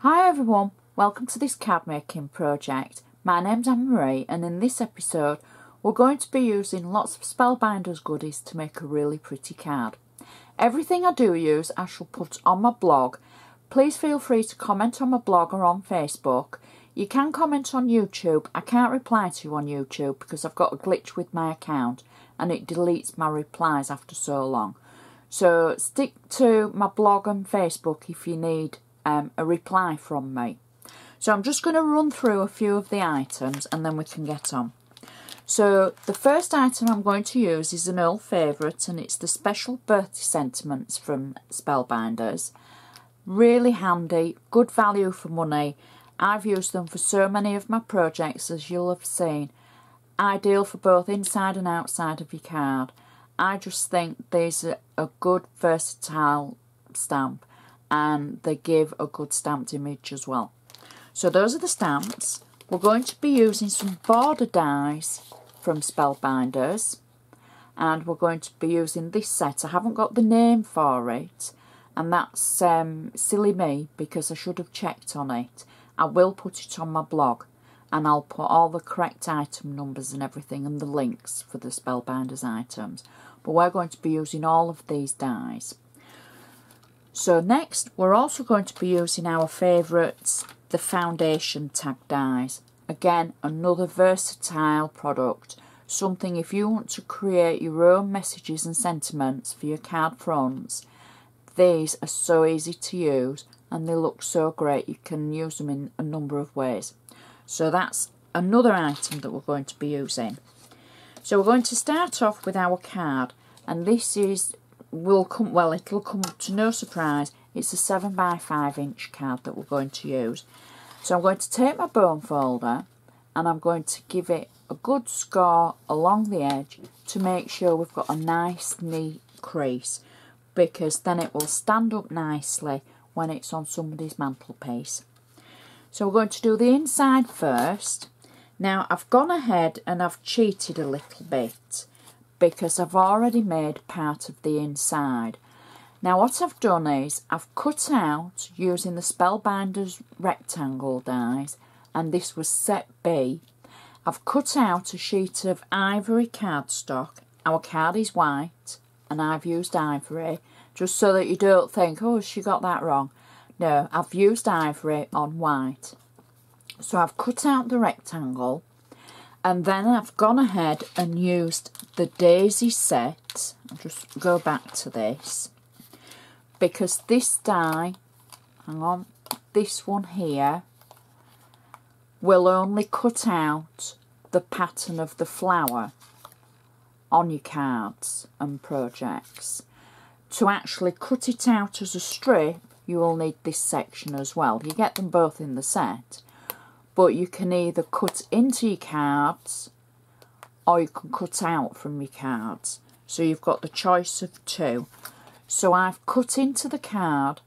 Hi everyone, welcome to this card making project. My name's Anne-Marie and in this episode we're going to be using lots of Spellbinders goodies to make a really pretty card. Everything I do use I shall put on my blog. Please feel free to comment on my blog or on Facebook. You can comment on YouTube. I can't reply to you on YouTube because I've got a glitch with my account and it deletes my replies after so long. So stick to my blog and Facebook if you need a reply from me. So I'm just going to run through a few of the items and then we can get on. So the first item I'm going to use is an old favourite and it's the Special Birthday Sentiments from Spellbinders. Really handy, good value for money. I've used them for so many of my projects, as you'll have seen. Ideal for both inside and outside of your card. I just think these are a good versatile stamp and they give a good stamped image as well. So those are the stamps. We're going to be using some border dies from Spellbinders and we're going to be using this set. I haven't got the name for it and that's silly me because I should have checked on it. I will put it on my blog and I'll put all the correct item numbers and everything and the links for the Spellbinders items. But we're going to be using all of these dies. So next we're also going to be using our favourites, the foundation tag dies. Again, another versatile product. Something if you want to create your own messages and sentiments for your card fronts. These are so easy to use and they look so great. You can use them in a number of ways. So that's another item that we're going to be using. So we're going to start off with our card and this is it'll come to no surprise, it's a 7x5 inch card that we're going to use. So I'm going to take my bone folder and I'm going to give it a good score along the edge to make sure we've got a nice neat crease, because then it will stand up nicely when it's on somebody's mantelpiece. So we're going to do the inside first. Now I've gone ahead and I've cheated a little bit because I've already made part of the inside. Now what I've done is I've cut out using the Spellbinders rectangle dies, and this was set B. I've cut out a sheet of ivory cardstock. Our card is white and I've used ivory, just so that you don't think, oh, she got that wrong. No, I've used ivory on white. So I've cut out the rectangle and then I've gone ahead and used the daisy set. I'll just go back to this because this die, hang on, this one here will only cut out the pattern of the flower on your cards and projects. To actually cut it out as a strip, you will need this section as well. You get them both in the set, but you can either cut into your cards or you can cut out from your cards. So you've got the choice of two. So I've cut into the card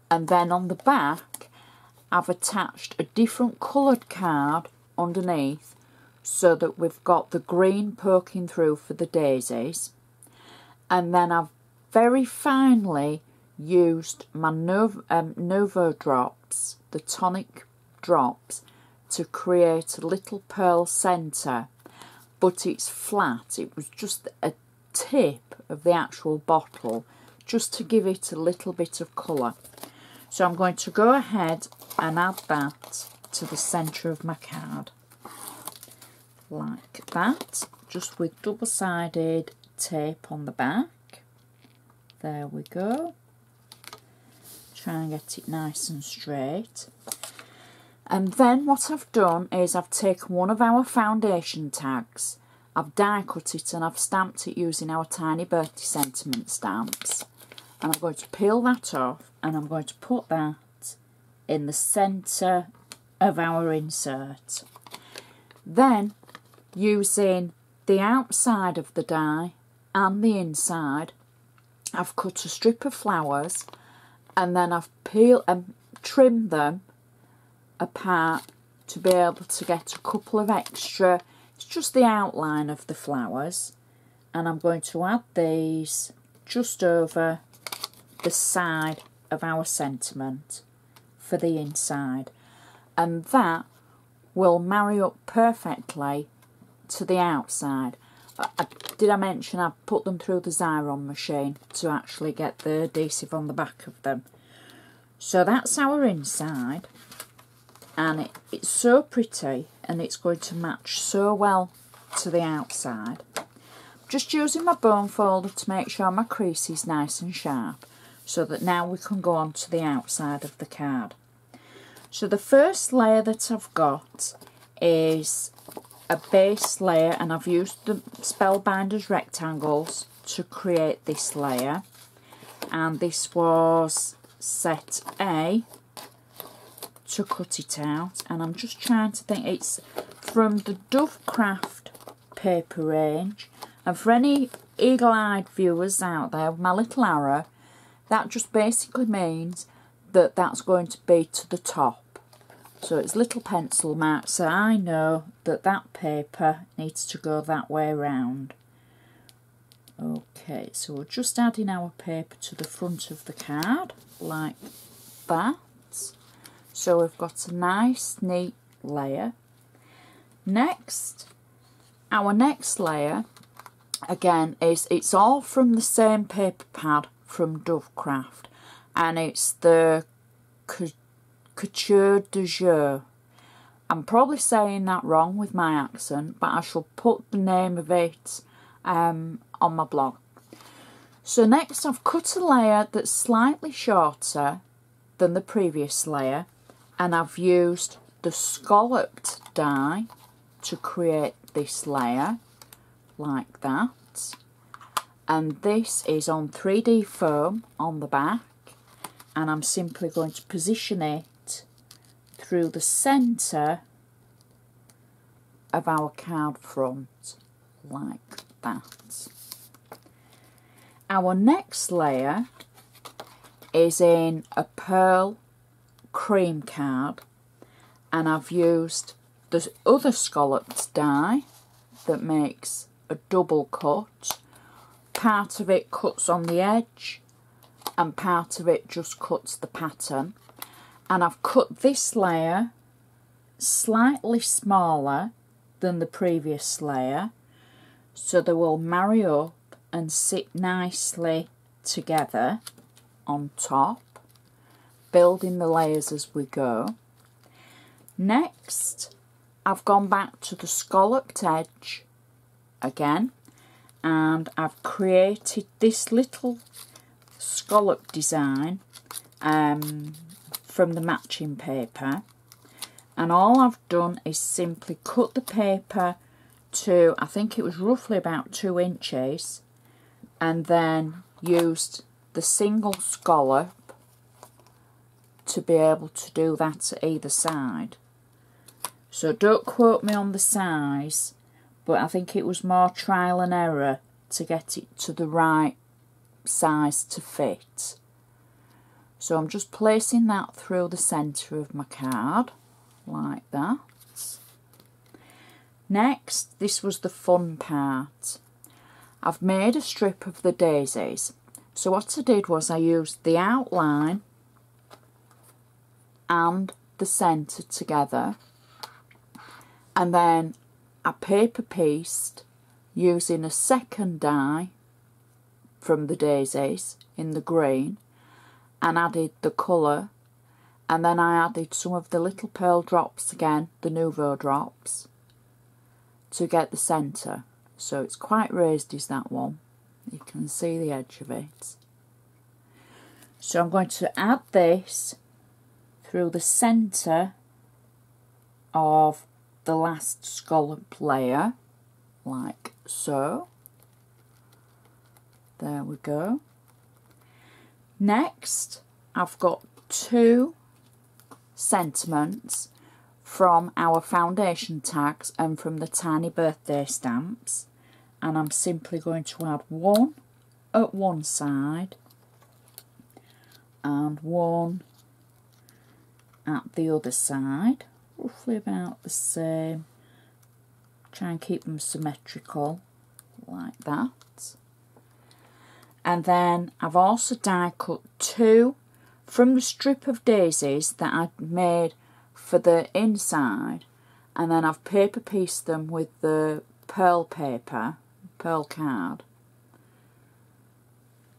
and then on the back I've attached a different coloured card underneath so that we've got the green poking through for the daisies. And then I've very finely used my Novo drops, the tonic drops, to create a little pearl centre, but it's flat. It was just a tip of the actual bottle just to give it a little bit of colour. So I'm going to go ahead and add that to the centre of my card like that, just with double-sided tape on the back. There we go. Try and get it nice and straight. And then what I've done is I've taken one of our foundation tags, I've die cut it and I've stamped it using our tiny birthday sentiment stamps. And I'm going to peel that off and I'm going to put that in the centre of our insert. Then using the outside of the die and the inside, I've cut a strip of flowers and then I've peeled and trimmed them apart to be able to get a couple of extra. It's just the outline of the flowers, and I'm going to add these just over the side of our sentiment for the inside, and that will marry up perfectly to the outside. Did I mention I put them through the Xyron machine to actually get the adhesive on the back of them? So that's our inside, and it's so pretty, and it's going to match so well to the outside. Just using my bone folder to make sure my crease is nice and sharp, so that now we can go on to the outside of the card. So the first layer that I've got is a base layer, and I've used the Spellbinders rectangles to create this layer, and this was set A to cut it out, and I'm just trying to think. It's from the Dovecraft paper range, and for any eagle-eyed viewers out there, my little arrow, that just basically means that that's going to be to the top. So it's little pencil marks, so I know that that paper needs to go that way round. Okay, so we're just adding our paper to the front of the card, like that. So we've got a nice, neat layer. Next, our next layer, again, it's all from the same paper pad from Dovecraft, and it's the Couture de Jour. I'm probably saying that wrong with my accent, but I shall put the name of it on my blog. So next I've cut a layer that's slightly shorter than the previous layer, and I've used the scalloped die to create this layer like that, and this is on 3D foam on the back, and I'm simply going to position it through the centre of our card front like that. Our next layer is in a pearl cream card, and I've used the other scalloped die that makes a double cut. Part of it cuts on the edge and part of it just cuts the pattern, and I've cut this layer slightly smaller than the previous layer so they will marry up and sit nicely together on top, building the layers as we go. Next, I've gone back to the scalloped edge again, and I've created this little scallop design from the matching paper, and all I've done is simply cut the paper to, I think it was roughly about 2 inches, and then used the single scallop to be able to do that at either side. So don't quote me on the size, but I think it was more trial and error to get it to the right size to fit. So I'm just placing that through the centre of my card like that. Next, this was the fun part. I've made a strip of the daisies. So what I did was I used the outline and the centre together, and then I paper pieced using a second die from the daisies in the green, and added the colour, and then I added some of the little pearl drops again, the Nouveau drops, to get the centre. So it's quite raised, is that one. You can see the edge of it. So I'm going to add this through the centre of the last scallop layer, like so. There we go. Next, I've got 2 sentiments from our foundation tags and from the tiny birthday stamps, and I'm simply going to add one at one side and one at the other side, roughly about the same. Try and keep them symmetrical like that. And then I've also die cut 2 from the strip of daisies that I made for the inside, and then I've paper pieced them with the pearl paper, pearl card.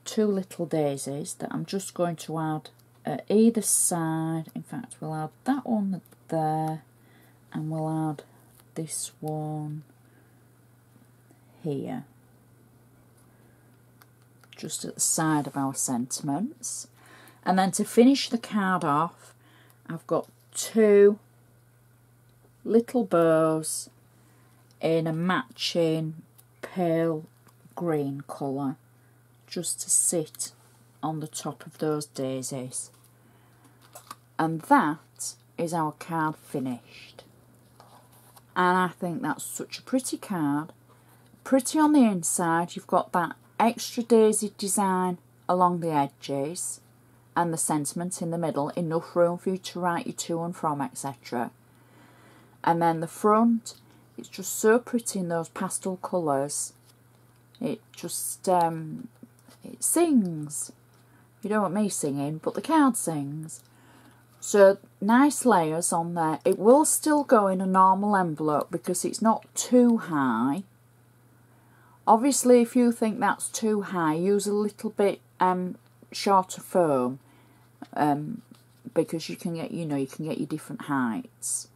2 little daisies that I'm just going to add at either side. In fact, we'll add that one there, and we'll add this one here, just at the side of our sentiments. And then to finish the card off, I've got 2 little bows in a matching pale green colour, just to sit on the top of those daisies. And that is our card finished. And I think that's such a pretty card. Pretty on the inside, you've got that extra daisy design along the edges and the sentiment in the middle, enough room for you to write your to and from, etc. And then the front, it's just so pretty in those pastel colours. It just, it sings. You don't want me singing, but the card sings. So nice layers on there. It will still go in a normal envelope because it's not too high. Obviously, if you think that's too high, use a little bit shorter foam, because you can get, you can get your different heights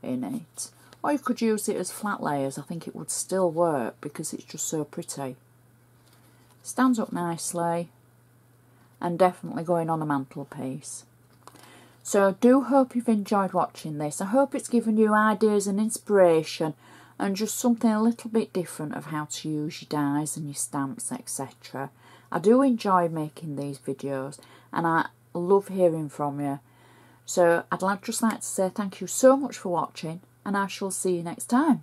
in it. Or you could use it as flat layers. I think it would still work because it's just so pretty. Stands up nicely and definitely going on a mantelpiece. So I do hope you've enjoyed watching this. I hope it's given you ideas and inspiration and just something a little bit different of how to use your dies and your stamps, etc. I do enjoy making these videos and I love hearing from you. So I'd just like to say thank you so much for watching, and I shall see you next time.